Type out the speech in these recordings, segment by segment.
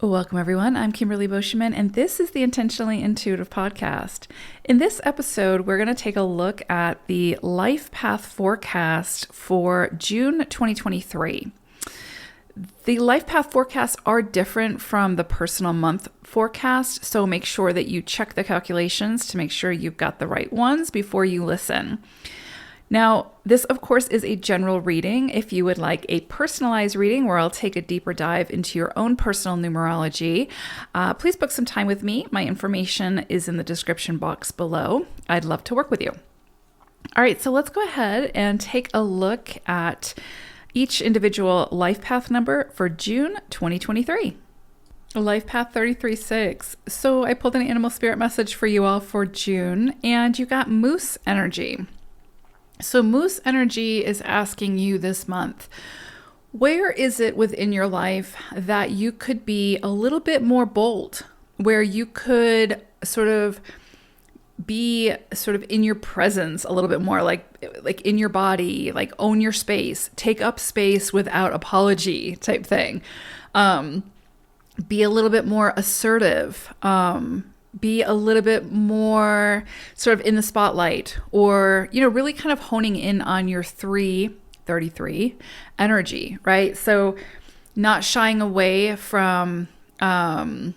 Welcome, everyone. I'm Kimberly Boschman, and this is the Intentionally Intuitive podcast. In this episode, we're going to take a look at the life path forecast for June 2023. The life path forecasts are different from the personal month forecast, so make sure that you check the calculations to make sure you've got the right ones before you listen. Now, this, of course, is a general reading. If you would like a personalized reading where I'll take a deeper dive into your own personal numerology, please book some time with me. My information is in the description box below. I'd love to work with you. All right, so let's go ahead and take a look at each individual life path number for June 2023. Life path 33-6. So I pulled an animal spirit message for you all for June, and you got moose energy. So moose energy is asking you this month, where is it within your life that you could be a little bit more bold, where you could sort of be sort of in your presence a little bit more, like in your body, like own your space, take up space without apology type thing. Be a little bit more assertive, be a little bit more sort of in the spotlight, or, really kind of honing in on your 333 energy, right? So not shying away from, again,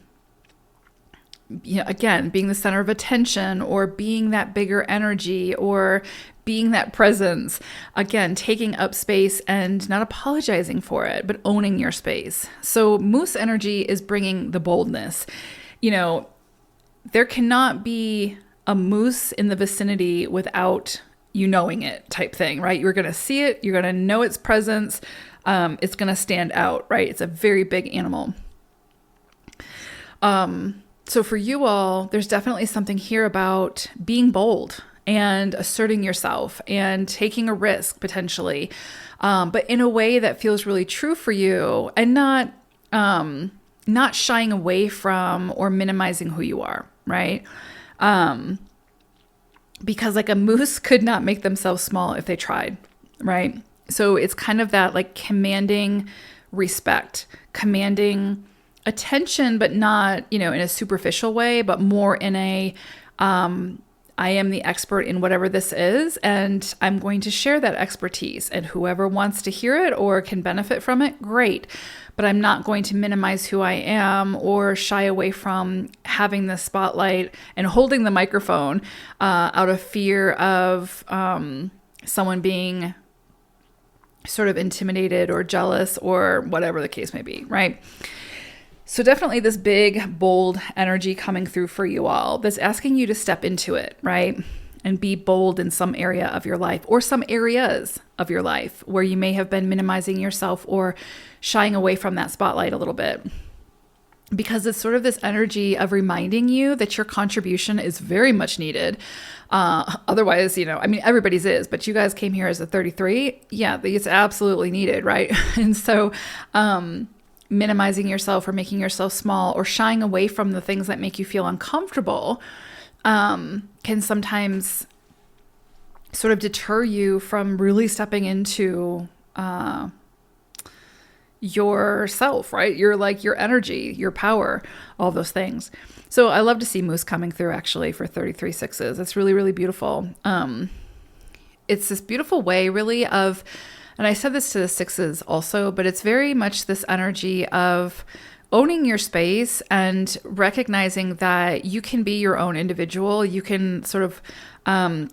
being the center of attention, or being that bigger energy, or being that presence. Again, taking up space and not apologizing for it, but owning your space. So moose energy is bringing the boldness. There cannot be a moose in the vicinity without you knowing it type thing, right? You're going to see it. You're going to know its presence. It's going to stand out, right? It's a very big animal. So for you all, there's definitely something here about being bold and asserting yourself and taking a risk potentially, but in a way that feels really true for you, and not shying away from or minimizing who you are, right? Because like a moose could not make themselves small if they tried, right? So it's kind of that like commanding respect, commanding attention, but not, in a superficial way, but more in a, I am the expert in whatever this is, and I'm going to share that expertise, and whoever wants to hear it or can benefit from it, great. But I'm not going to minimize who I am or shy away from having the spotlight and holding the microphone out of fear of someone being sort of intimidated or jealous or whatever the case may be, right? So definitely this big, bold energy coming through for you all that's asking you to step into it, right? And be bold in some area of your life, or some areas of your life where you may have been minimizing yourself or shying away from that spotlight a little bit. Because it's sort of this energy of reminding you that your contribution is very much needed. Otherwise, everybody's is, but you guys came here as a 33. Yeah, it's absolutely needed, right? And so, minimizing yourself or making yourself small or shying away from the things that make you feel uncomfortable can sometimes sort of deter you from really stepping into yourself, right? Your energy, your power, all those things. So I love to see moose coming through actually for 33-6s. It's really, really beautiful. It's this beautiful way really of, and I said this to the 6s also, but it's very much this energy of owning your space and recognizing that you can be your own individual. You can sort of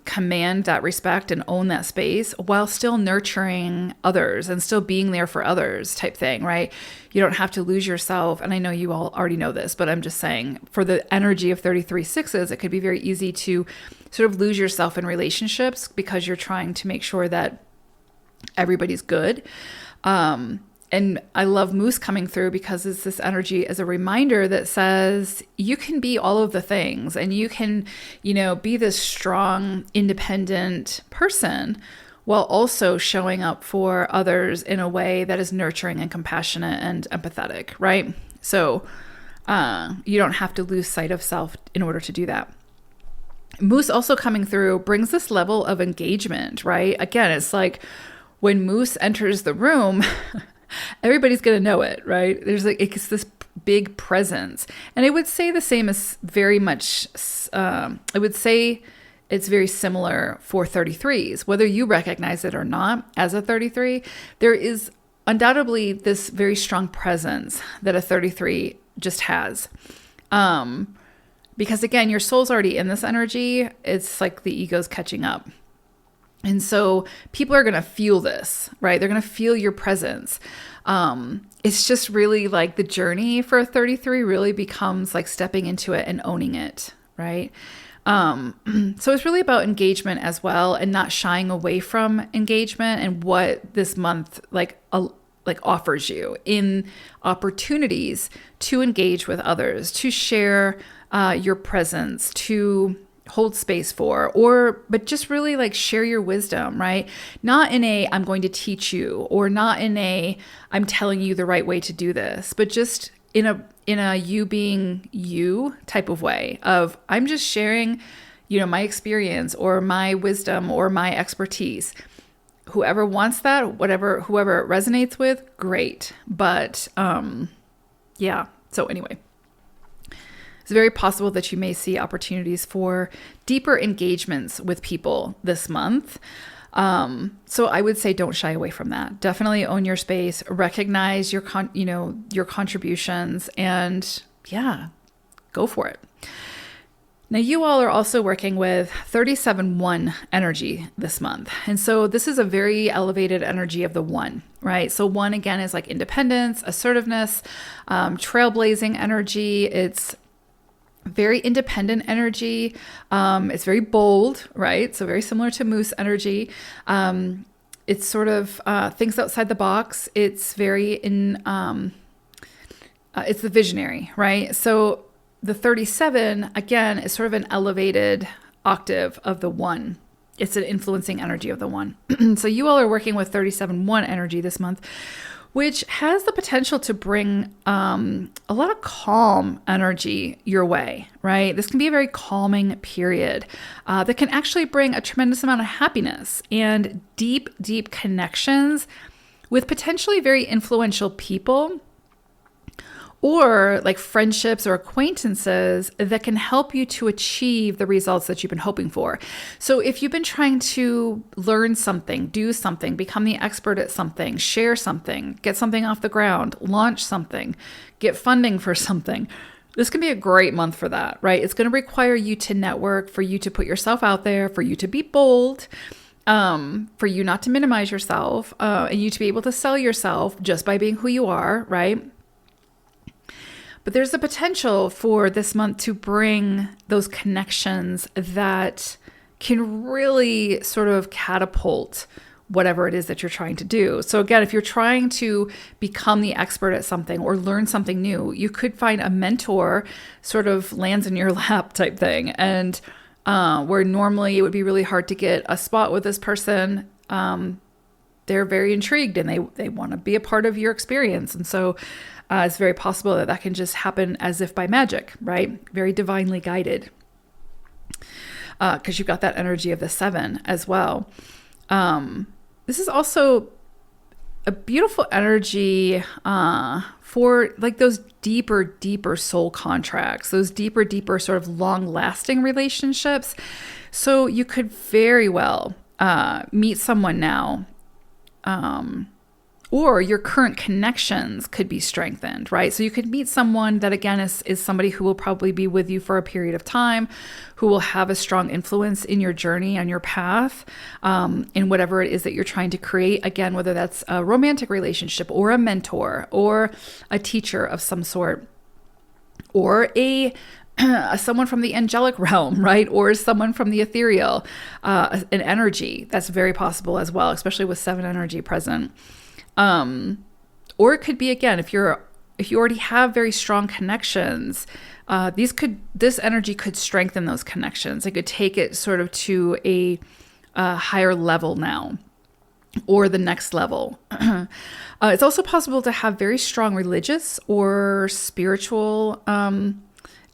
command that respect and own that space while still nurturing others and still being there for others type thing, right? You don't have to lose yourself. And I know you all already know this, but I'm just saying for the energy of 33-6s, it could be very easy to sort of lose yourself in relationships because you're trying to make sure that everybody's good. And I love moose coming through because it's this energy as a reminder that says you can be all of the things, and you can, be this strong, independent person while also showing up for others in a way that is nurturing and compassionate and empathetic, right? So you don't have to lose sight of self in order to do that. Moose also coming through brings this level of engagement, right? Again, it's like when moose enters the room, everybody's going to know it, right? There's it's this big presence. And I would say the same as very much, I would say it's very similar for 33s. Whether you recognize it or not as a 33, there is undoubtedly this very strong presence that a 33 just has. Because again, your soul's already in this energy. It's like the ego's catching up. And so people are going to feel this, right? They're going to feel your presence. It's just really like the journey for a 33 really becomes like stepping into it and owning it, right? So it's really about engagement as well, and not shying away from engagement and what this month like offers you in opportunities to engage with others, to share your presence, to hold space for, but just really like share your wisdom, right? Not in a, I'm going to teach you, or not in a, I'm telling you the right way to do this, but just in a you being you type of way of, I'm just sharing, my experience or my wisdom or my expertise. Whoever wants that, whoever it resonates with, great. But yeah. So anyway, it's very possible that you may see opportunities for deeper engagements with people this month. So I would say don't shy away from that. Definitely own your space, recognize your contributions, and yeah, go for it. Now, you all are also working with 37-1 energy this month. And so this is a very elevated energy of the 1, right? So 1, again, is like independence, assertiveness, trailblazing energy. It's very independent energy. It's very bold, right? So very similar to moose energy. It's sort of thinks outside the box. It's very it's the visionary, right? So the 37, again, is sort of an elevated octave of the 1. It's an influencing energy of the 1. So you all are working with 37-1 energy this month, which has the potential to bring a lot of calm energy your way, right? This can be a very calming period that can actually bring a tremendous amount of happiness and deep, deep connections with potentially very influential people, or like friendships or acquaintances that can help you to achieve the results that you've been hoping for. So if you've been trying to learn something, do something, become the expert at something, share something, get something off the ground, launch something, get funding for something, this can be a great month for that, right? It's going to require you to network, for you to put yourself out there, for you to be bold, for you not to minimize yourself, and you to be able to sell yourself just by being who you are, right? But there's the potential for this month to bring those connections that can really sort of catapult whatever it is that you're trying to do. So again, if you're trying to become the expert at something or learn something new, you could find a mentor sort of lands in your lap type thing. And where normally it would be really hard to get a spot with this person, they're very intrigued and they want to be a part of your experience. And so it's very possible that can just happen as if by magic, right? Very divinely guided. Because you've got that energy of the 7 as well. This is also a beautiful energy for like those deeper soul contracts, those deeper sort of long-lasting relationships. So you could very well meet someone now, or your current connections could be strengthened, right? So you could meet someone that, again, is somebody who will probably be with you for a period of time, who will have a strong influence in your journey, on your path, in whatever it is that you're trying to create. Again, whether that's a romantic relationship or a mentor or a teacher of some sort, or someone from the angelic realm, right? Or someone from the ethereal, an energy. That's very possible as well, especially with 7 energy present. Or it could be, again, if you already have very strong connections, this energy could strengthen those connections. It could take it sort of to a higher level now, or the next level. It's also possible to have very strong religious or spiritual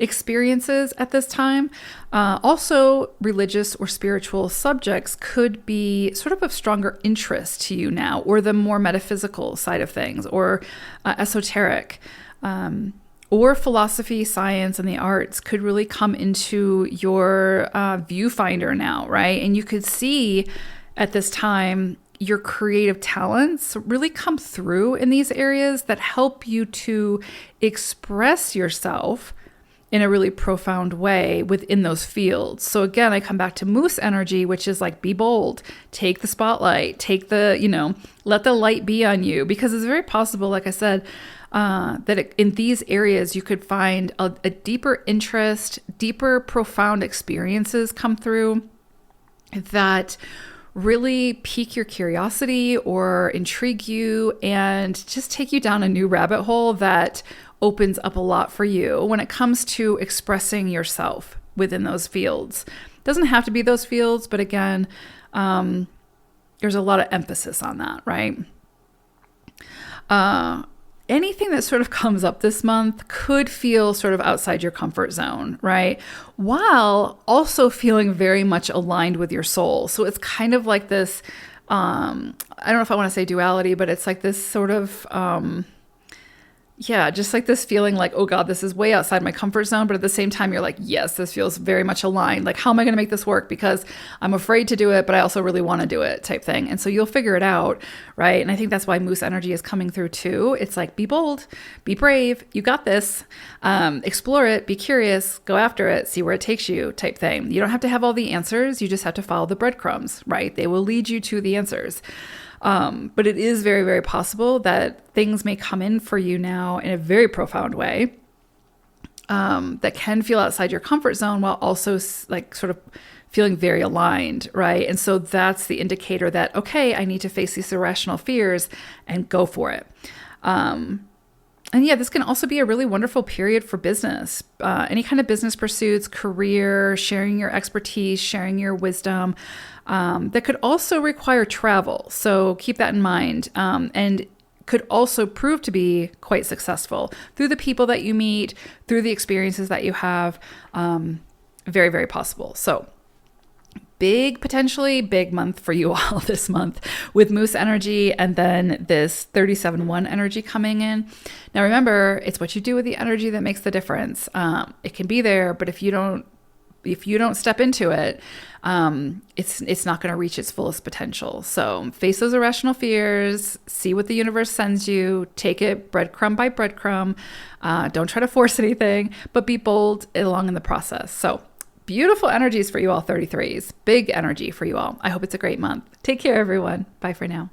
experiences at this time. Also, religious or spiritual subjects could be sort of stronger interest to you now, or the more metaphysical side of things, or esoteric. or philosophy, science, and the arts could really come into your viewfinder now, right? And you could see at this time your creative talents really come through in these areas that help you to express yourself in a really profound way within those fields. So again, I come back to moose energy, which is like, be bold, take the spotlight, take the, let the light be on you, because it's very possible, like I said, that in these areas you could find a deeper interest, deeper, profound experiences come through that really pique your curiosity or intrigue you and just take you down a new rabbit hole that opens up a lot for you when it comes to expressing yourself within those fields. It doesn't have to be those fields, but again, there's a lot of emphasis on that, right? Anything that sort of comes up this month could feel sort of outside your comfort zone, right? While also feeling very much aligned with your soul. So it's kind of like this, I don't know if I want to say duality, but it's like this sort of, just like this feeling like, oh God, this is way outside my comfort zone. But at the same time, you're like, yes, this feels very much aligned. Like, how am I going to make this work? Because I'm afraid to do it, but I also really want to do it, type thing. And so you'll figure it out, right? And I think that's why moose energy is coming through too. It's like, be bold, be brave, you got this, explore it, be curious, go after it, see where it takes you, type thing. You don't have to have all the answers. You just have to follow the breadcrumbs, right? They will lead you to the answers. But it is very, very possible that things may come in for you now in a very profound way that can feel outside your comfort zone while also like sort of feeling very aligned, right? And so that's the indicator that, okay, I need to face these irrational fears and go for it. And yeah, this can also be a really wonderful period for business, any kind of business pursuits, career, sharing your expertise, sharing your wisdom, that could also require travel. So keep that in mind. And could also prove to be quite successful through the people that you meet, through the experiences that you have. Very, very possible. So potentially big month for you all this month with moose energy and then this 37-1 energy coming in. Now, remember, it's what you do with the energy that makes the difference. It can be there, but if you don't step into it, it's not going to reach its fullest potential. So face those irrational fears, see what the universe sends you, take it breadcrumb by breadcrumb. Don't try to force anything, but be bold along in the process. So beautiful energies for you all 33s. Big energy for you all. I hope it's a great month. Take care, everyone. Bye for now.